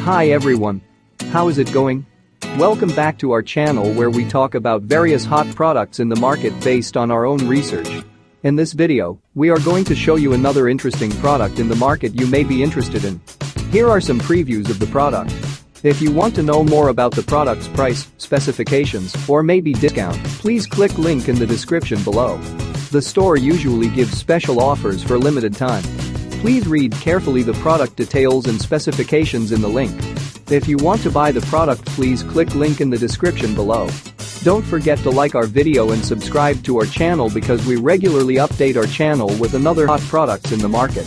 Hi everyone. How is it going? Welcome back to our channel where we talk about various hot products in the market based on our own research. In this video, we are going to show you another interesting product in the market you may be interested in. Here are some previews of the product. If you want to know more about the product's price, specifications, or maybe discount, please click link in the description below. The store usually gives special offers for limited time. Please read carefully the product details and specifications in the link. If you want to buy the product, please click link in the description below. Don't forget to like our video and subscribe to our channel because we regularly update our channel with another hot products in the market.